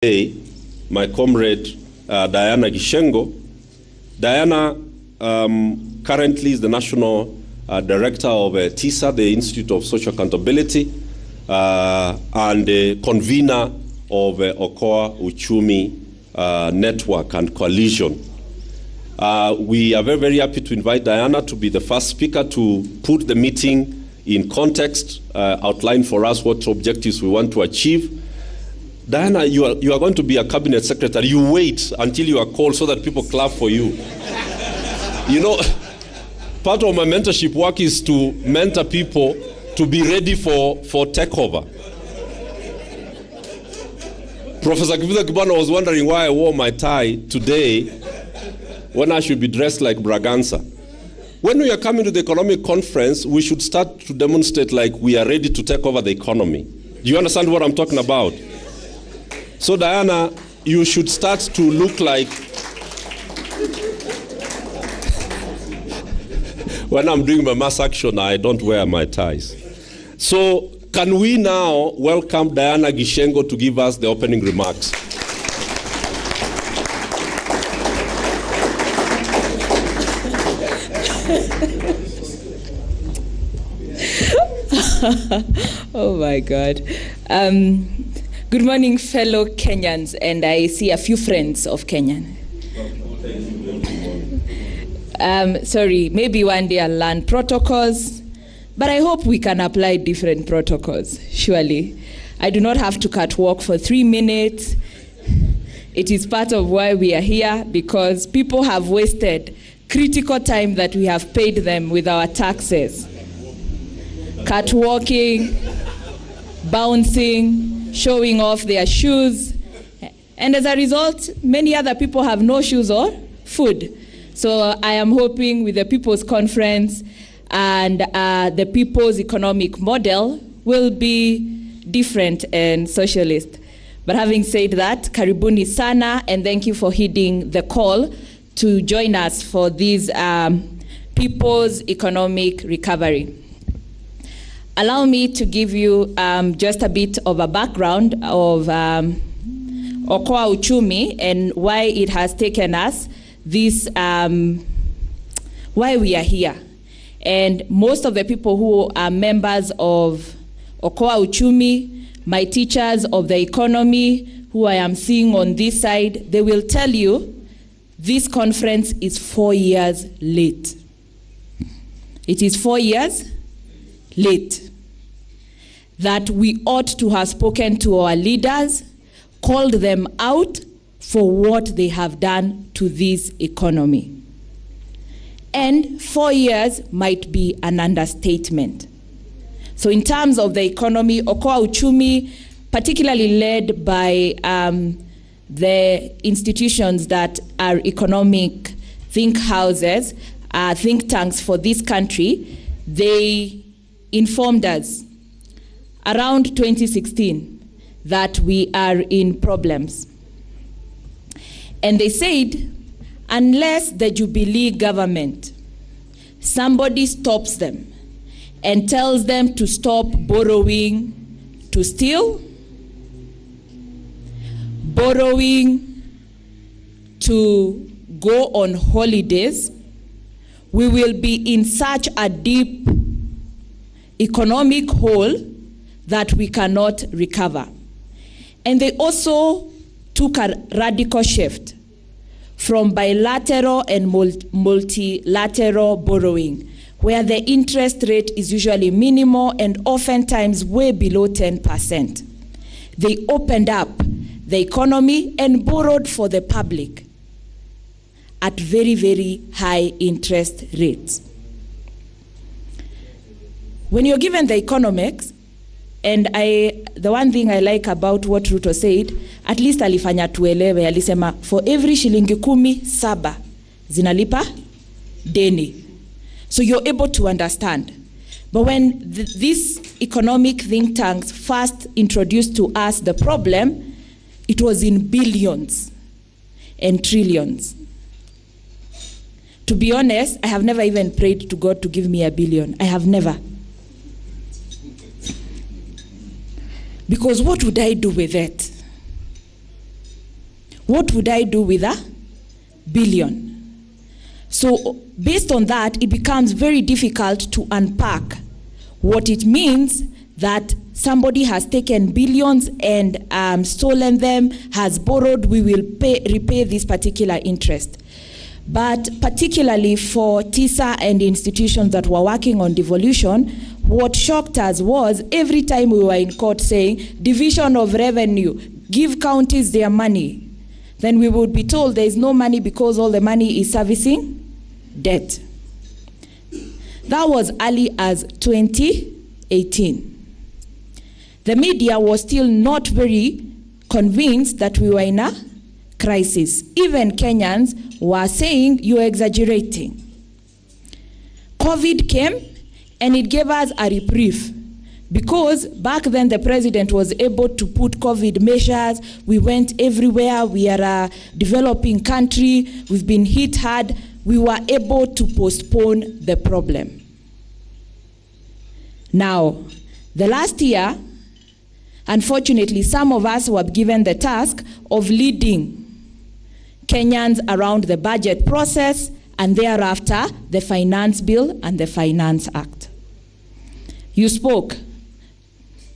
My comrade Diana Gishengo. Diana currently is the National Director of TISA, the Institute of Social Accountability, and the convener of Okoa Uchumi Network and Coalition. We are very, very happy to invite Diana to be the first speaker to put the meeting in context, outline for us what objectives we want to achieve. Diana, you are going to be a cabinet secretary. You wait until you are called so that people clap for you. You know, part of my mentorship work is to mentor people to be ready for takeover. Professor Kibuza Kibwana was wondering why I wore my tie today when I should be dressed like Braganza. When we are coming to the economic conference, we should start to demonstrate like we are ready to take over the economy. Do you understand what I'm talking about? So Diana, you should start to look like, when I'm doing my mass action, I don't wear my ties. So can we now welcome Diana Gishengo to give us the opening remarks? Oh my God. Good morning, fellow Kenyans, and I see a few friends of Kenyan. Sorry, maybe one day I'll learn protocols, but I hope we can apply different protocols, surely. I do not have to catwalk for 3 minutes. It is part of why we are here, because people have wasted critical time that we have paid them with our taxes. Catwalking, bouncing, showing off their shoes, and as a result, many other people have no shoes or food. So I am hoping with the People's Conference and the People's Economic Model will be different and socialist. But having said that, karibuni sana, and thank you for heeding the call to join us for this People's Economic Recovery. Allow me to give you just a bit of a background of Okoa Uchumi and why it has taken us this, why we are here. And most of the people who are members of Okoa Uchumi, my teachers of the economy, who I am seeing on this side, they will tell you this conference is 4 years late. It is 4 years late. That we ought to have spoken to our leaders, called them out for what they have done to this economy. And 4 years might be an understatement. So in terms of the economy, Okoa Uchumi, particularly led by the institutions that are economic think houses, think tanks for this country, they informed us around 2016 that we are in problems. And they said, unless the Jubilee government, somebody stops them and tells them to stop borrowing to steal, borrowing to go on holidays, we will be in such a deep economic hole that we cannot recover. And they also took a radical shift from bilateral and multilateral borrowing, where the interest rate is usually minimal and oftentimes way below 10%. They opened up the economy and borrowed for the public at very, very high interest rates. When you're given the economics, and the one thing I like about what Ruto said, at least alifanya tuelewe, alisema for every shilingi 17 zinalipa deni. So you're able to understand. But when these economic think tanks first introduced to us the problem, it was in billions and trillions. To be honest, I have never even prayed to God to give me $1 billion. I have never. Because what would I do with it? What would I do with $1 billion? So based on that, it becomes very difficult to unpack what it means that somebody has taken billions and stolen them, has borrowed, we will repay this particular interest. But particularly for TISA and institutions that were working on devolution, what shocked us was every time we were in court saying, division of revenue, give counties their money, then we would be told there is no money because all the money is servicing debt. That was early as 2018. The media was still not very convinced that we were in a crisis. Even Kenyans were saying, you're exaggerating. COVID came and it gave us a reprieve, because back then the president was able to put COVID measures. We went everywhere. We are a developing country. We've been hit hard. We were able to postpone the problem. Now, the last year, unfortunately, some of us were given the task of leading Kenyans around the budget process and thereafter the Finance Bill and the Finance Act. You spoke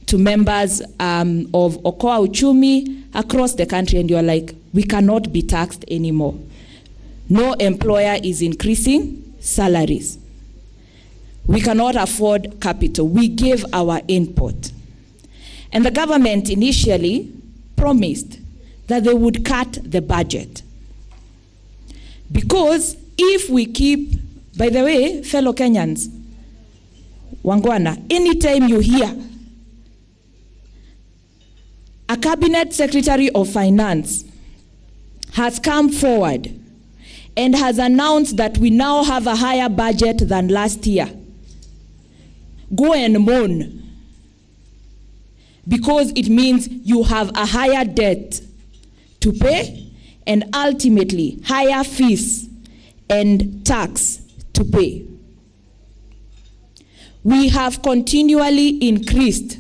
to members of Okoa Uchumi across the country and you're like, we cannot be taxed anymore. No employer is increasing salaries. We cannot afford capital. We gave our input. And the government initially promised that they would cut the budget. Because if we keep, by the way, fellow Kenyans, Wangwana, anytime you hear a cabinet secretary of finance has come forward and has announced that we now have a higher budget than last year, go and mourn, because it means you have a higher debt to pay and ultimately higher fees and tax to pay. We have continually increased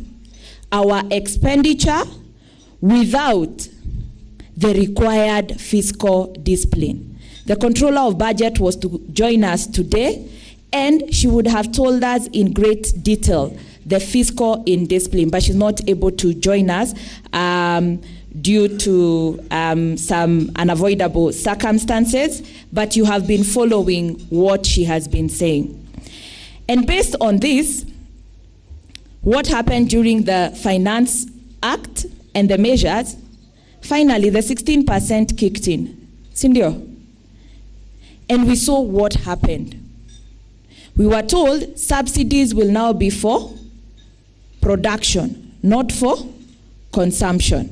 our expenditure without the required fiscal discipline. The controller of budget was to join us today, and she would have told us in great detail the fiscal indiscipline, but she's not able to join us due to some unavoidable circumstances, but you have been following what she has been saying. And based on this, what happened during the Finance Act and the measures, finally the 16% kicked in. Sindio? And we saw what happened. We were told subsidies will now be for production, not for consumption.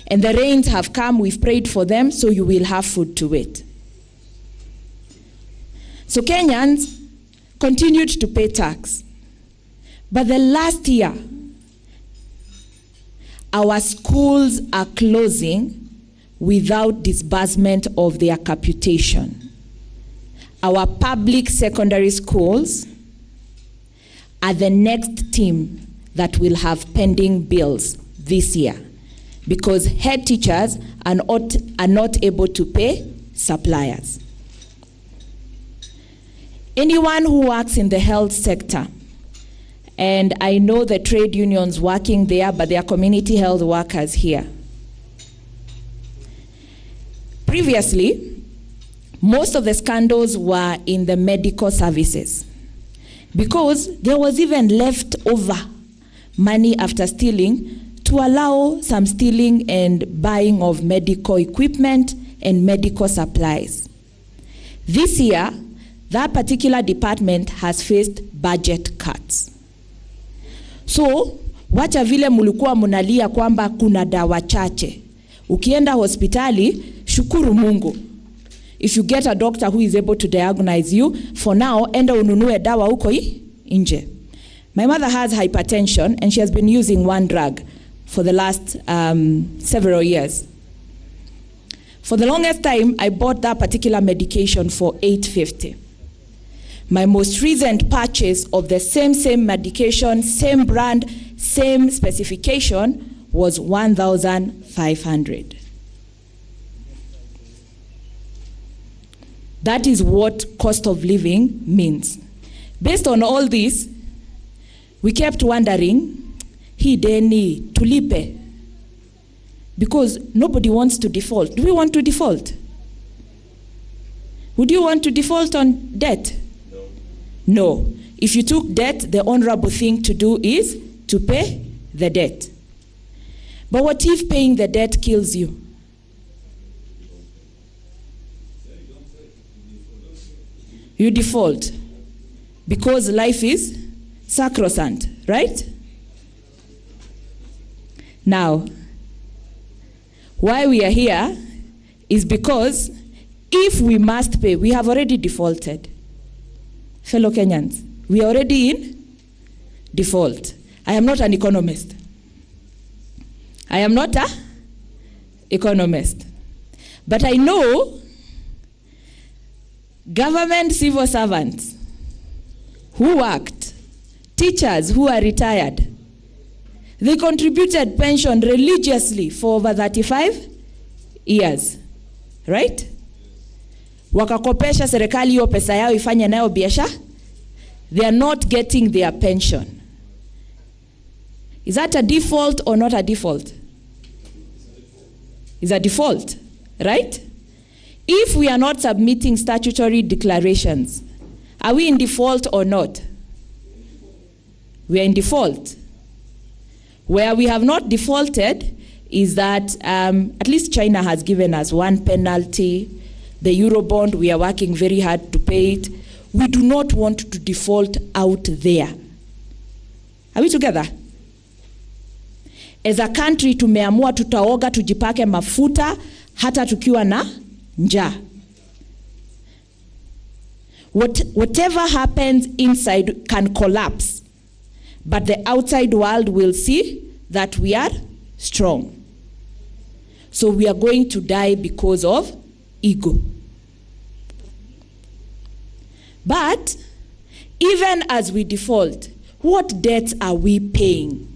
And the rains have come, we've prayed for them, so you will have food to eat. So Kenyans continued to pay tax. But the last year, our schools are closing without disbursement of their capitation. Our public secondary schools are the next team that will have pending bills this year, because head teachers are not able to pay suppliers. Anyone who works in the health sector, and I know the trade unions working there, but they are community health workers here. Previously, most of the scandals were in the medical services, because there was even leftover money after stealing to allow some stealing and buying of medical equipment and medical supplies. This year, that particular department has faced budget cuts. So, wacha vile mulikuwa munalia kwamba kuna dawa chache. Ukienda hospitali, shukuru Mungu. If you get a doctor who is able to diagnose you, for now, enda ununue dawa huko nje. My mother has hypertension and she has been using one drug for the last several years. For the longest time, I bought that particular medication for $8.50. My most recent purchase of the same medication, same brand, same specification was $1,500. That is what cost of living means. Based on all this, we kept wondering, hii deni tulipe? Because nobody wants to default. Do we want to default? Would you want to default on debt? No. No. If you took debt, the honorable thing to do is to pay the debt. But what if paying the debt kills you? You default because life is sacrosanct, right? Now, why we are here is because if we must pay, we have already defaulted. Fellow Kenyans, we are already in default. I am not an economist. I am not an economist. But I know government civil servants who worked, teachers who are retired, they contributed pension religiously for over 35 years, right? Wakakopesha serikali hiyo pesa yao ifanye nayo biashara. They are not getting their pension. Is that a default or not a default? It's a default, right? If we are not submitting statutory declarations, are we in default or not? We are in default. Where we have not defaulted is that at least China has given us one penalty. The Eurobond, we are working very hard to pay it. We do not want to default out there. Are we together? As a country, tumeamua tutaoga tujipake mafuta hata tukiwa na njaa. Whatever happens inside can collapse, but the outside world will see that we are strong. So we are going to die because of ego. But even as we default, what debts are we paying?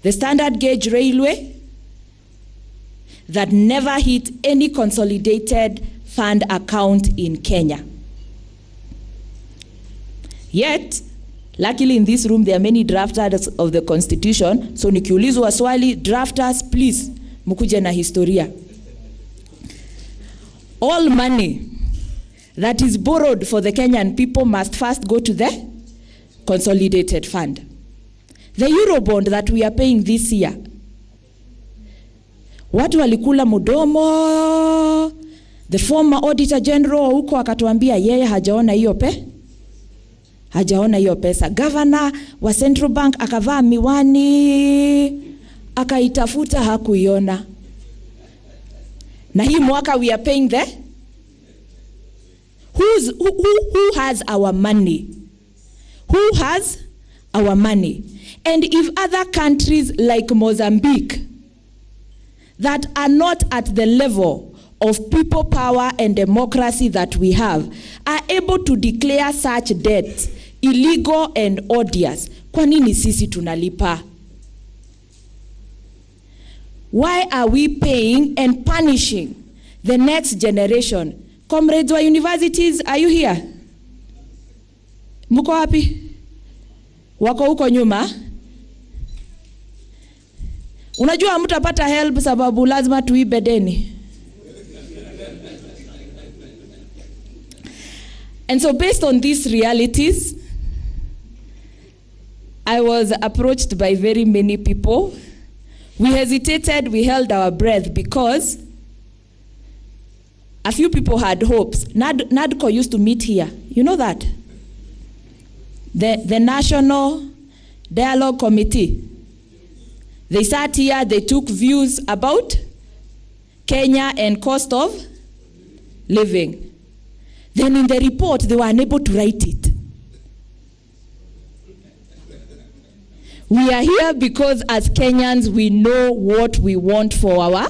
The standard gauge railway that never hit any consolidated fund account in Kenya. Yet, luckily in this room there are many drafters of the constitution, so nikiulizwa swali, drafters please mukuje na historia. All money that is borrowed for the Kenyan people must first go to the consolidated fund. The Eurobond that we are paying this year, watu walikula mudomo. The former auditor general huko akatuambia yeye hajaona hiyo pesa. Governor wa Central Bank akavaa miwani akaitafuta hakuiona. Na hii mwaka we are paying the who has our money? Who has our money? And if other countries like Mozambique that are not at the level of people power and democracy that we have are able to declare such debts illegal and odious, kwa nini sisi tunalipa? Why are we paying and punishing the next generation? Comrades wa universities, are you here? Muko wapi? Wako huko nyuma? Unajua mtapata help sababu lazima tuibe deni. And so based on these realities, I was approached by very many people. We hesitated, we held our breath because a few people had hopes. NADCO used to meet here. You know that? The National Dialogue Committee. They sat here, they took views about Kenya and cost of living. Then in the report, they were unable to write it. We are here because as Kenyans, we know what we want for our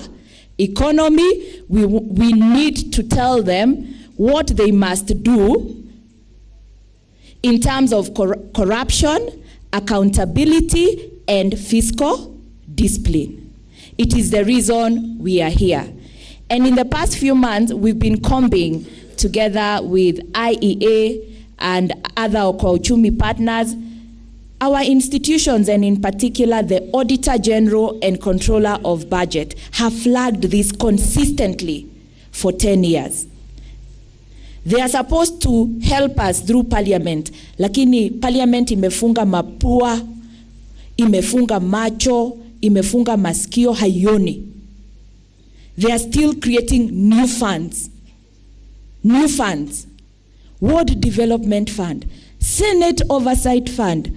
economy. We need to tell them what they must do in terms of corruption, accountability, and fiscal discipline. It is the reason we are here. And in the past few months, we've been combing together with IEA and other kwa uchumi partners, our institutions, and in particular the Auditor General and Controller of Budget, have flagged this consistently for 10 years. They are supposed to help us through parliament, lakini parliament imefunga mapua, imefunga macho, imefunga masikio, haioni. They are still creating new funds. New funds. Ward Development Fund, Senate Oversight Fund,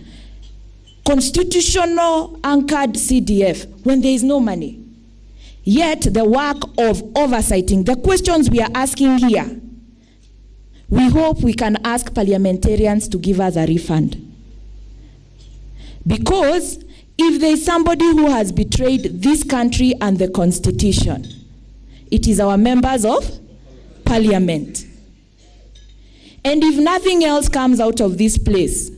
constitutional anchored CDF, when there is no money. Yet the work of oversighting, the questions we are asking here, we hope we can ask parliamentarians to give us a refund. Because if there is somebody who has betrayed this country and the Constitution, it is our members of parliament. And if nothing else comes out of this place,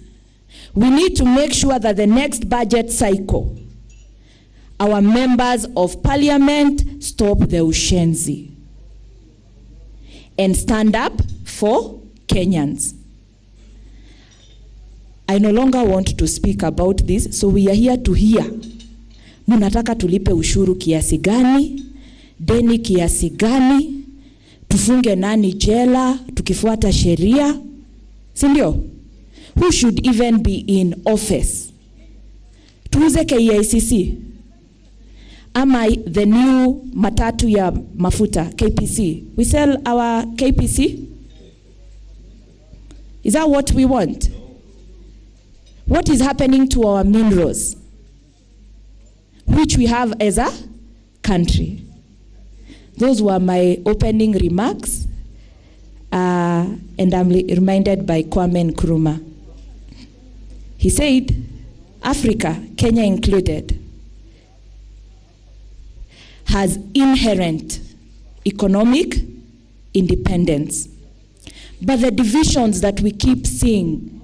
we need to make sure that the next budget cycle, our members of parliament stop the ushenzi and stand up for Kenyans. I no longer want to speak about this, so we are here to hear. Munataka tulipe ushuru kiasi gani? Deni kiasi gani? Tufunge nani jela tukifuata sheria? Sindio? Who should even be in office? Tuuze KICC? Ama the new matatu ya mafuta, KPC? We sell our KPC? Is that what we want? What is happening to our minerals, which we have as a country? Those were my opening remarks, and I'm reminded by Kwame Nkrumah. He said, Africa, Kenya included, has inherent economic independence. But the divisions that we keep seeing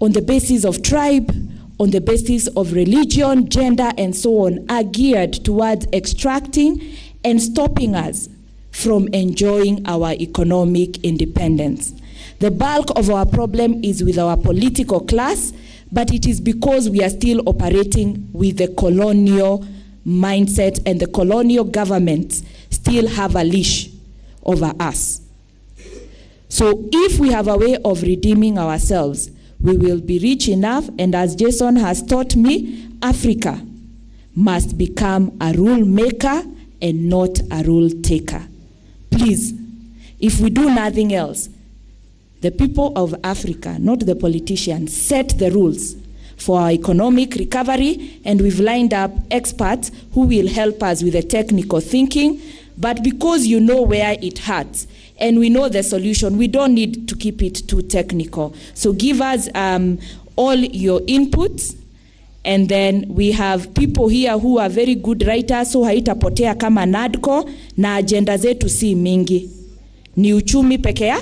on the basis of tribe, on the basis of religion, gender, and so on, are geared towards extracting and stopping us from enjoying our economic independence. The bulk of our problem is with our political class, but it is because we are still operating with the colonial mindset, and the colonial governments still have a leash over us. So if we have a way of redeeming ourselves, we will be rich enough, and as Jason has taught me, Africa must become a rule maker and not a rule taker. Please, if we do nothing else, the people of Africa, not the politicians, set the rules for our economic recovery, and we've lined up experts who will help us with the technical thinking. But because you know where it hurts, and we know the solution, we don't need to keep it too technical. So give us all your inputs, and then we have people here who are very good writers, so haitapotea kama NADCO, na agenda zetu si mingi. Ni uchumi peke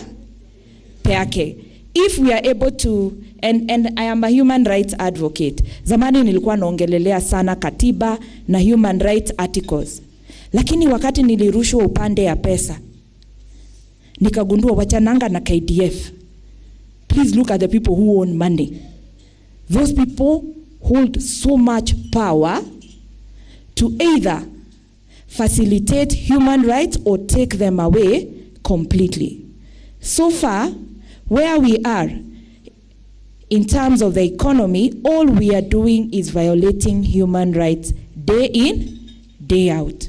yake. If we are able to, and I am a human rights advocate. Zamani nilikuwa naongelelea sana katiba na human rights articles. Lakini wakati nilirushwa upande ya pesa, nikagundua wachananga na KDF. Please look at the people who own money. Those people hold so much power to either facilitate human rights or take them away completely. So far, where we are in terms of the economy, all we are doing is violating human rights day in, day out.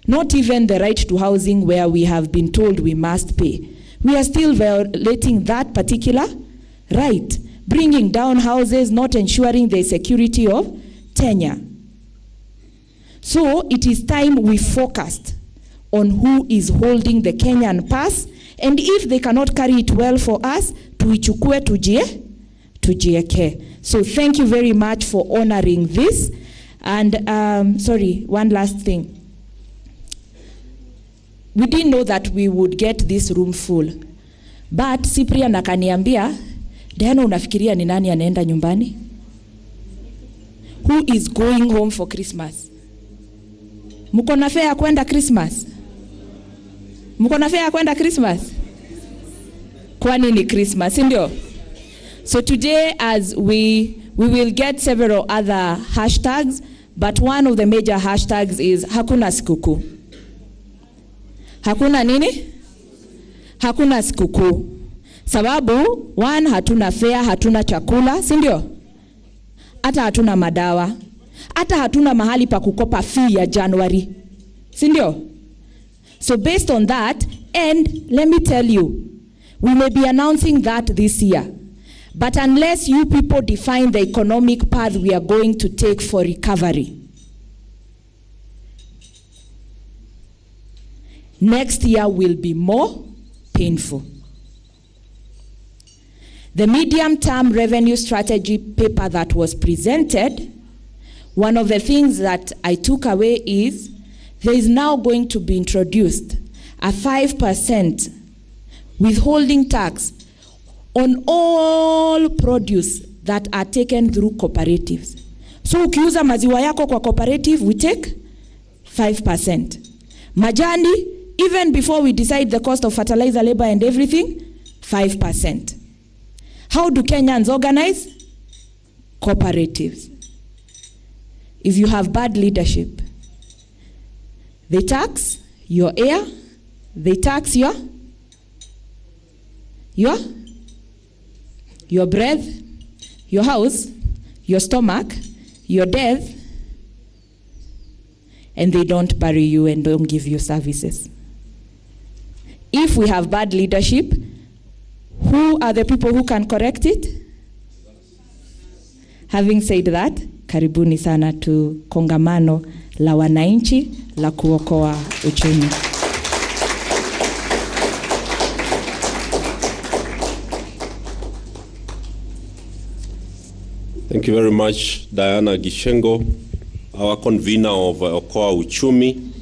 Not even the right to housing, where we have been told we must pay. We are still violating that particular right, bringing down houses, not ensuring the security of tenure. So it is time we focused on who is holding the Kenyan purse, and if they cannot carry it well for us, tuichukue tujieke. So thank you very much for honoring this. And sorry, one last thing. We didn't know that we would get this room full. But Cyprian akaniambia, Diana, unafikiria ni nani anaenda nyumbani? Who is going home for Christmas? Mko na fare ya kwenda Christmas? Mko na fare ya kwenda Christmas? Kwani ni Christmas, ndio? So today, as we will get several other hashtags, but one of the major hashtags is hakuna sikukuu. Hakuna nini? Hakuna sikukuu. Sababu, one, hatuna fare, hatuna chakula, si ndio? Hata hatuna madawa. Hata hatuna mahali pa kukopa fee ya January. Si ndio? So based on that, and let me tell you, we may be announcing that this year. But unless you people define the economic path we are going to take for recovery, next year will be more painful. The medium-term revenue strategy paper that was presented, one of the things that I took away is there is now going to be introduced a 5% withholding tax on all produce that are taken through cooperatives. So ukiuza maziwa yako kwa cooperative, we take 5%. Majani, even before we decide the cost of fertilizer, labor and everything, 5%. How do Kenyans organize? Cooperatives. If you have bad leadership, they tax your air, they tax your breath, your house, your stomach, your death, and they don't bury you and don't give you services. If we have bad leadership, who are the people who can correct it? Having said that, karibuni sana tu kongamano la wananchi la kuokoa uchumi. Thank you very much, Diana Gishengo, our convener of Okoa Uchumi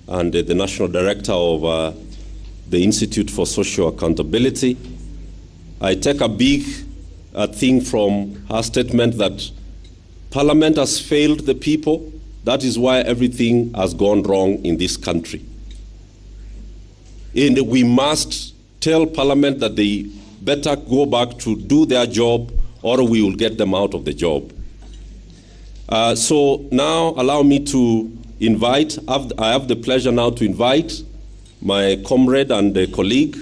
and the National Director of the Institute for Social Accountability. I take a big thing from her statement that Parliament has failed the people. That is why everything has gone wrong in this country. And we must tell Parliament that they better go back to do their job, or we will get them out of the job. So now allow me to invite, I have the pleasure now to invite my comrade and colleague,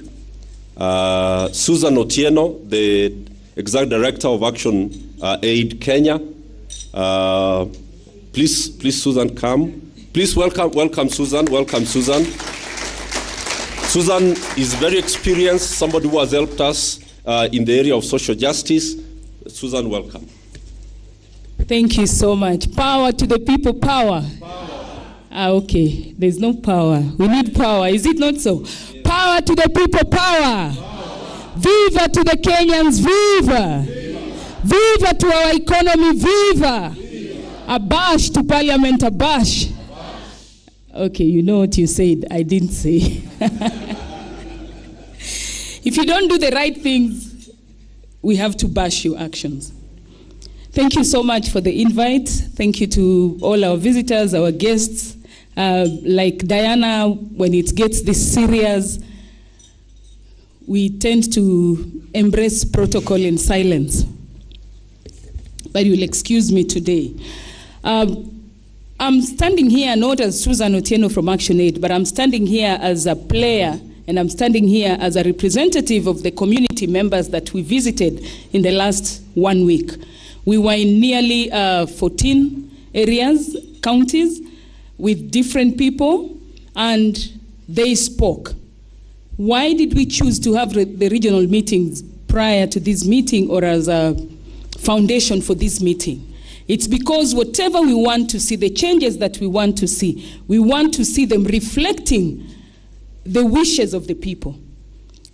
Susan Otieno, the Executive Director of Action Aid Kenya. Please, Susan, come. Please welcome Susan. Welcome, Susan. Susan is very experienced, somebody who has helped us in the area of social justice. Susan, welcome. Thank you so much. Power to the people, power. Okay, there's no power. We need power, is it not so? Yeah. Power to the people, power. Viva to the Kenyans, viva. Viva to our economy, viva. A bash to Parliament, a bash. Okay, you know what you said, I didn't say. If you don't do the right things, we have to bash your actions. Thank you so much for the invite. Thank you to all our visitors, our guests. Like Diana, when it gets this serious, we tend to embrace protocol in silence. But you'll excuse me today. I'm standing here not as Susan Otieno from Action Aid, but I'm standing here as a player, and I'm standing here as a representative of the community members that we visited in the last 1 week. We were in nearly 14 areas, counties, with different people, and they spoke. Why did we choose to have the regional meetings prior to this meeting or as a foundation for this meeting? It's because whatever we want to see, the changes that we want to see them reflecting the wishes of the people.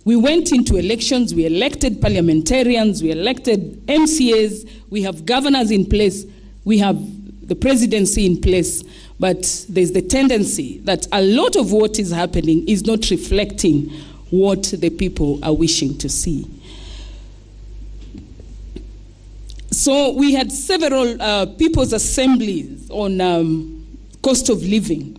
We went into elections, we elected parliamentarians, we elected MCAs, we have governors in place, we have the presidency in place, but there's the tendency that a lot of what is happening is not reflecting what the people are wishing to see. So we had several people's assemblies on cost of living.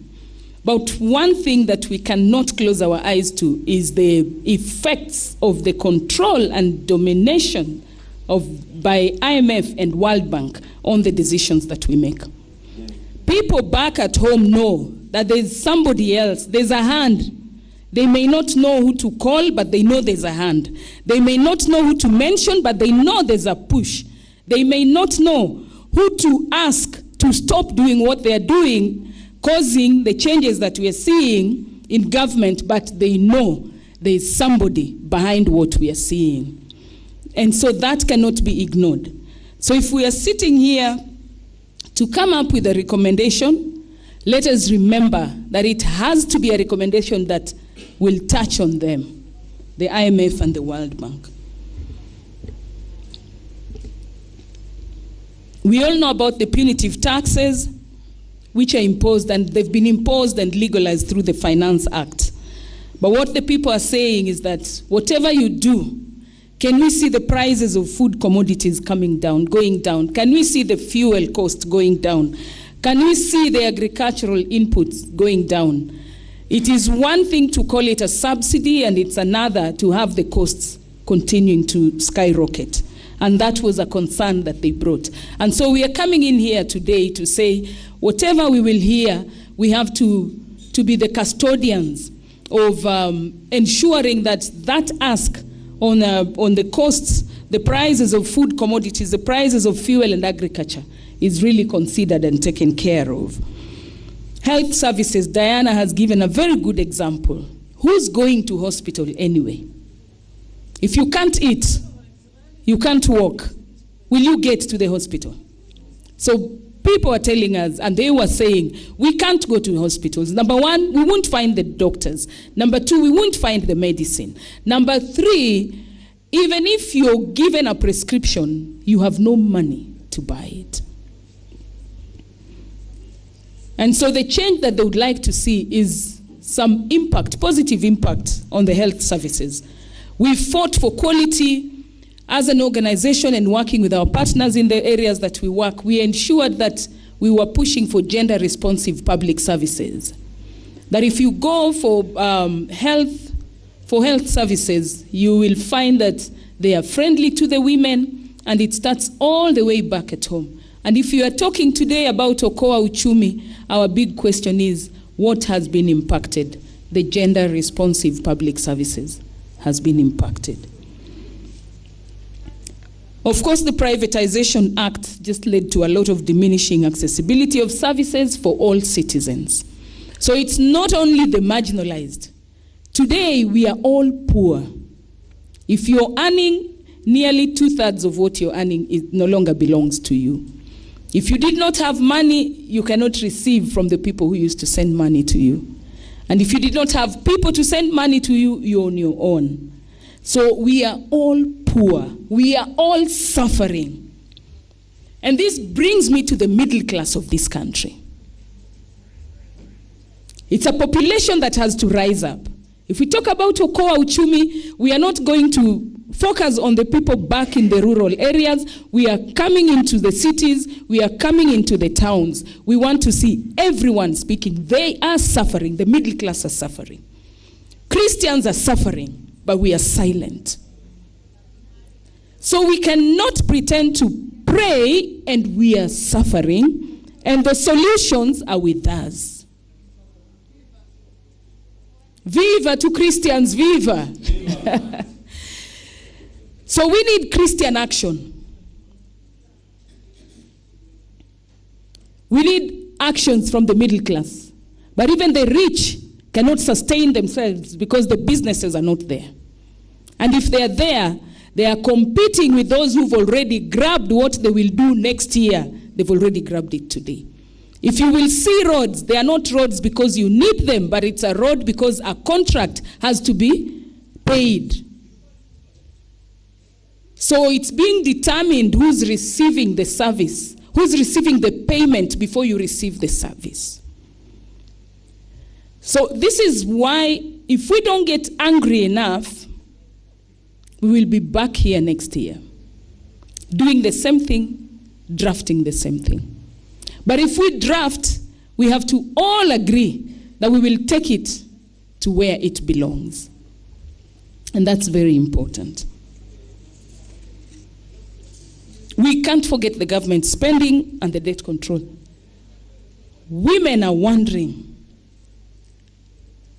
But one thing that we cannot close our eyes to is the effects of the control and domination by IMF and World Bank on the decisions that we make. People back at home know that there's somebody else, there's a hand. They may not know who to call, but they know there's a hand. They may not know who to mention, but they know there's a push. They may not know who to ask to stop doing what they're doing, causing the changes that we are seeing in government, but they know there's somebody behind what we are seeing. And so that cannot be ignored. So if we are sitting here to come up with a recommendation, let us remember that it has to be a recommendation that will touch on them, the IMF and the World Bank. We all know about the punitive taxes which are imposed, and they've been imposed and legalized through the Finance Act. But what the people are saying is that whatever you do, can we see the prices of food commodities coming down, going down? Can we see the fuel cost going down? Can we see the agricultural inputs going down? It is one thing to call it a subsidy, and it's another to have the costs continuing to skyrocket. And that was a concern that they brought. And so we are coming in here today to say, whatever we will hear, we have to be the custodians of ensuring that that ask on the costs, the prices of food commodities, the prices of fuel and agriculture is really considered and taken care of. Health services, Diana has given a very good example. Who's going to hospital anyway? If you can't eat, you can't walk, will you get to the hospital? So people are telling us, and they were saying, we can't go to hospitals. Number one, we won't find the doctors. Number two, we won't find the medicine. Number three, even if you're given a prescription, you have no money to buy it. And so the change that they would like to see is some impact, positive impact on the health services. We fought for quality as an organization, and working with our partners in the areas that we work, we ensured that we were pushing for gender-responsive public services. That if you go for health services, you will find that they are friendly to the women, and it starts all the way back at home. And if you are talking today about Okoa Uchumi, our big question is, what has been impacted? The gender-responsive public services has been impacted. Of course, the Privatization Act just led to a lot of diminishing accessibility of services for all citizens. So it's not only the marginalized. Today, we are all poor. If you're earning nearly 2/3 of what you're earning, it no longer belongs to you. If you did not have money, you cannot receive from the people who used to send money to you. And if you did not have people to send money to you, you're on your own. So we are all poor. We are all suffering. And this brings me to the middle class of this country. It's a population that has to rise up. If we talk about Okoa Uchumi, we are not going to focus on the people back in the rural areas. We are coming into the cities. We are coming into the towns. We want to see everyone speaking. They are suffering. The middle class are suffering. Christians are suffering, but we are silent. So we cannot pretend to pray and we are suffering, and the solutions are with us. Viva to Christians, viva! So we need Christian action. We need actions from the middle class. But even the rich cannot sustain themselves because the businesses are not there. And if they are there, they are competing with those who've already grabbed what they will do next year. They've already grabbed it today. If you will see roads, they are not roads because you need them, but it's a road because a contract has to be paid. So it's being determined who's receiving the service, who's receiving the payment before you receive the service. So this is why if we don't get angry enough, we will be back here next year, doing the same thing, drafting the same thing. But if we draft, we have to all agree that we will take it to where it belongs. And that's very important. We can't forget the government spending and the debt control. Women are wondering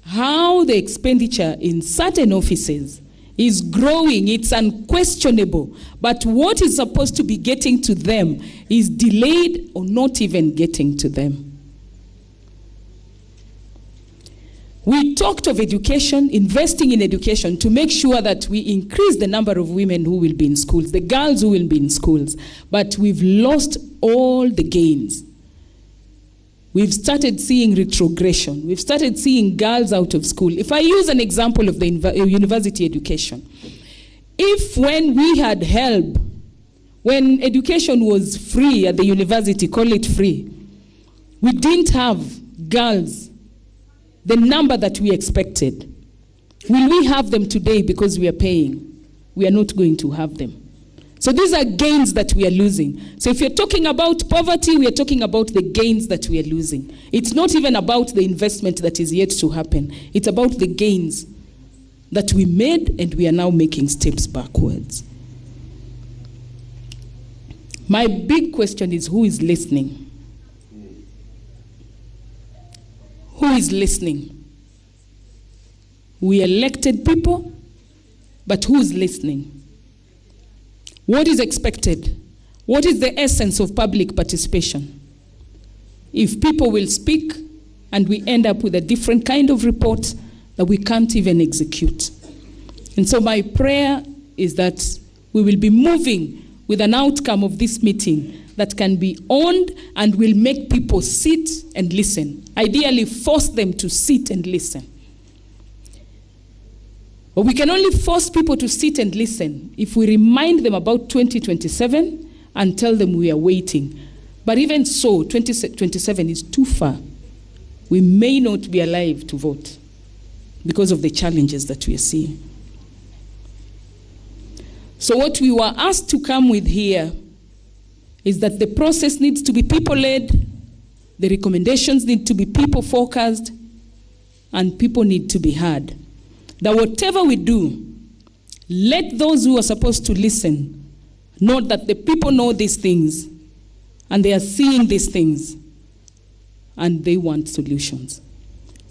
how the expenditure in certain offices is growing. It's unquestionable. But what is supposed to be getting to them is delayed or not even getting to them. We talked of education, investing in education to make sure that we increase the number of women who will be in schools, the girls who will be in schools. But we've lost all the gains. We've started seeing retrogression. We've started seeing girls out of school. If I use an example of the university education, if when we had help, when education was free at the university, call it free, we didn't have girls the number that we expected, will we have them today because we are paying? We are not going to have them. So these are gains that we are losing. So if you're talking about poverty, we are talking about the gains that we are losing. It's not even about the investment that is yet to happen. It's about the gains that we made and we are now making steps backwards. My big question is, who is listening? Who is listening? We elected people, but who is listening? What is expected? What is the essence of public participation? If people will speak and we end up with a different kind of report that we can't even execute. And so my prayer is that we will be moving with an outcome of this meeting that can be owned and will make people sit and listen. Ideally, force them to sit and listen. But we can only force people to sit and listen if we remind them about 2027 and tell them we are waiting. But even so, 2027 is too far. We may not be alive to vote because of the challenges that we are seeing. So what we were asked to come with here is that the process needs to be people-led, the recommendations need to be people-focused, and people need to be heard. That whatever we do, let those who are supposed to listen know that the people know these things, and they are seeing these things, and they want solutions.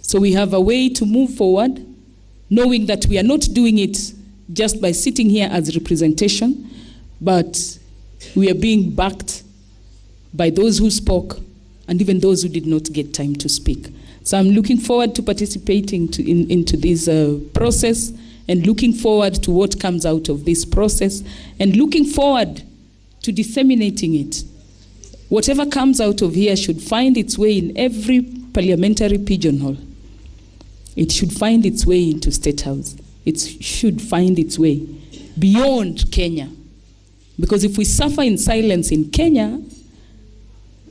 So we have a way to move forward, knowing that we are not doing it just by sitting here as representation, but we are being backed by those who spoke and even those who did not get time to speak. So I'm looking forward to participating into this process and looking forward to what comes out of this process and looking forward to disseminating it. Whatever comes out of here should find its way in every parliamentary pigeonhole. It should find its way into State House. It should find its way beyond Kenya. Because if we suffer in silence in Kenya,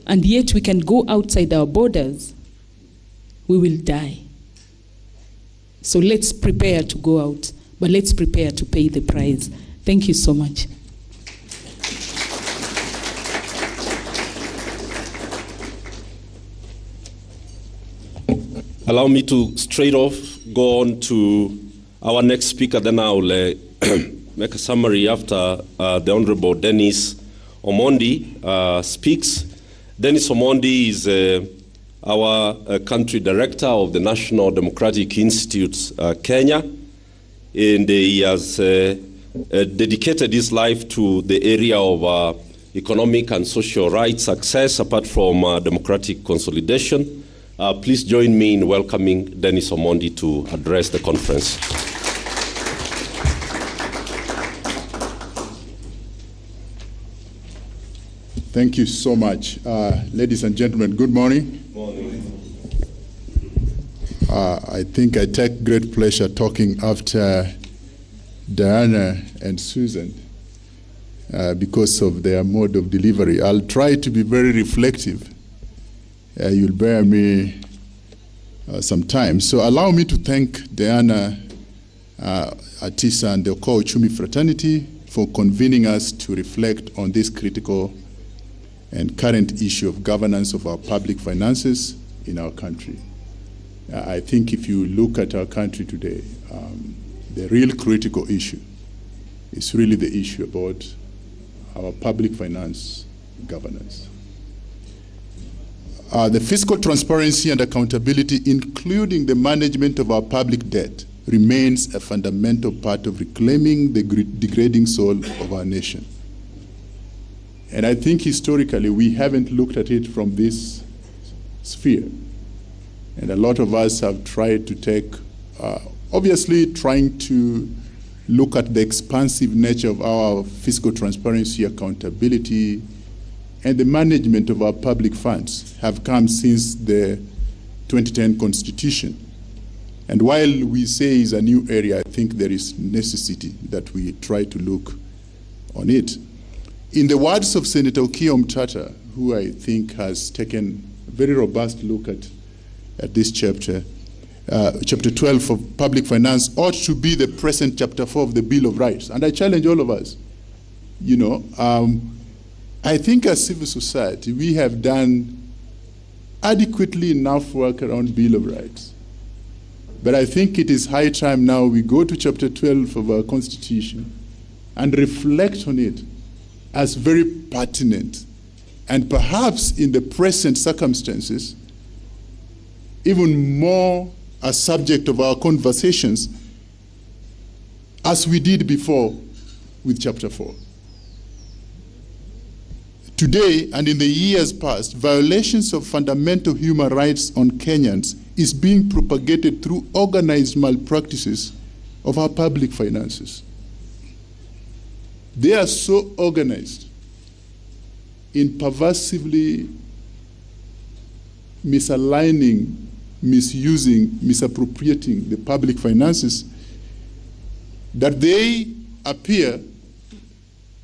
and yet we can go outside our borders, we will die. So let's prepare to go out, but let's prepare to pay the price. Thank you so much. Allow me to straight off go on to our next speaker, then I'll make a summary after the Honorable Dennis Omondi speaks. Dennis Omondi is our country director of the National Democratic Institute, Kenya, and he has dedicated his life to the area of economic and social rights success, apart from democratic consolidation. Please join me in welcoming Dennis Omondi to address the conference. Thank you so much. Ladies and gentlemen, good morning. Good morning. I think I take great pleasure talking after Diana and Susan because of their mode of delivery. I'll try to be very reflective. You'll bear me some time. So allow me to thank Diana, Atisa, and the Okoa Uchumi fraternity for convening us to reflect on this critical and current issue of governance of our public finances in our country. I think if you look at our country today, the real critical issue is really the issue about our public finance governance. The fiscal transparency and accountability, including the management of our public debt, remains a fundamental part of reclaiming the degrading soul of our nation. And I think historically we haven't looked at it from this sphere. And a lot of us have tried to take, obviously trying to look at the expansive nature of our fiscal transparency, accountability, and the management of our public funds have come since the 2010 Constitution. And while we say it's a new area, I think there is necessity that we try to look on it. In the words of Senator Okiya Omtata, who I think has taken a very robust look at this chapter, Chapter 12 of Public Finance ought to be the present Chapter 4 of the Bill of Rights. And I challenge all of us, I think as civil society, we have done adequately enough work around Bill of Rights. But I think it is high time now we go to Chapter 12 of our Constitution and reflect on it as very pertinent, and perhaps in the present circumstances, even more a subject of our conversations as we did before with Chapter 4. Today, and in the years past, violations of fundamental human rights on Kenyans is being propagated through organized malpractices of our public finances. They are so organized in perversively misaligning, misusing, misappropriating the public finances that they appear,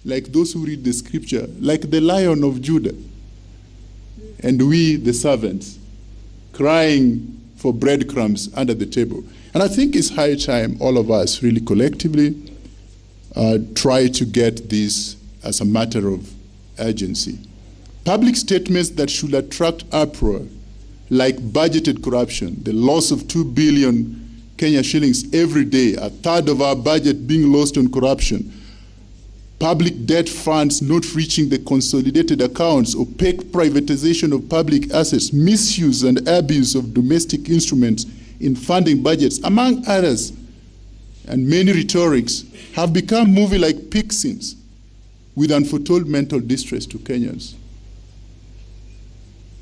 like those who read the scripture, like the Lion of Judah, and we, the servants, crying for breadcrumbs under the table. And I think it's high time all of us really collectively try to get this as a matter of urgency. Public statements that should attract uproar, like budgeted corruption, the loss of 2 billion Kenya shillings every day, a third of our budget being lost on corruption, public debt funds not reaching the consolidated accounts, opaque privatization of public assets, misuse and abuse of domestic instruments in funding budgets, among others, and many rhetorics have become movie-like peak scenes with unforetold mental distress to Kenyans.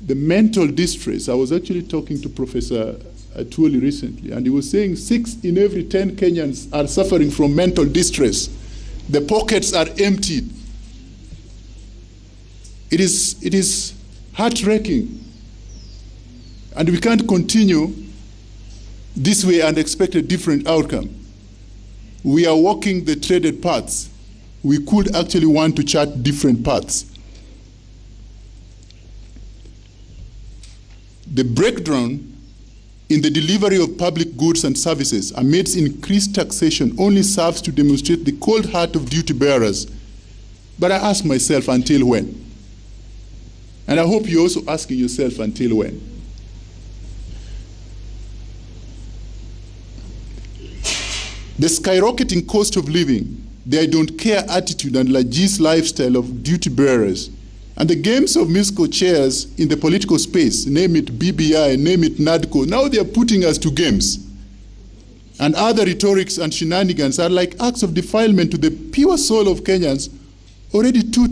The mental distress, I was actually talking to Professor Atuoli recently, and he was saying 6 in every 10 Kenyans are suffering from mental distress. The pockets are emptied. It is heart-wrenching. And we can't continue this way and expect a different outcome. We are walking the treaded paths. We could actually want to chart different paths. The breakdown in the delivery of public goods and services amidst increased taxation only serves to demonstrate the cold heart of duty bearers. But I ask myself, until when? And I hope you're also asking yourself, until when? The skyrocketing cost of living, the I don't care attitude and largesse lifestyle of duty bearers, and the games of musical chairs in the political space, name it BBI, name it NADCO, now they are putting us to games. And other rhetorics and shenanigans are like acts of defilement to the pure soul of Kenyans already too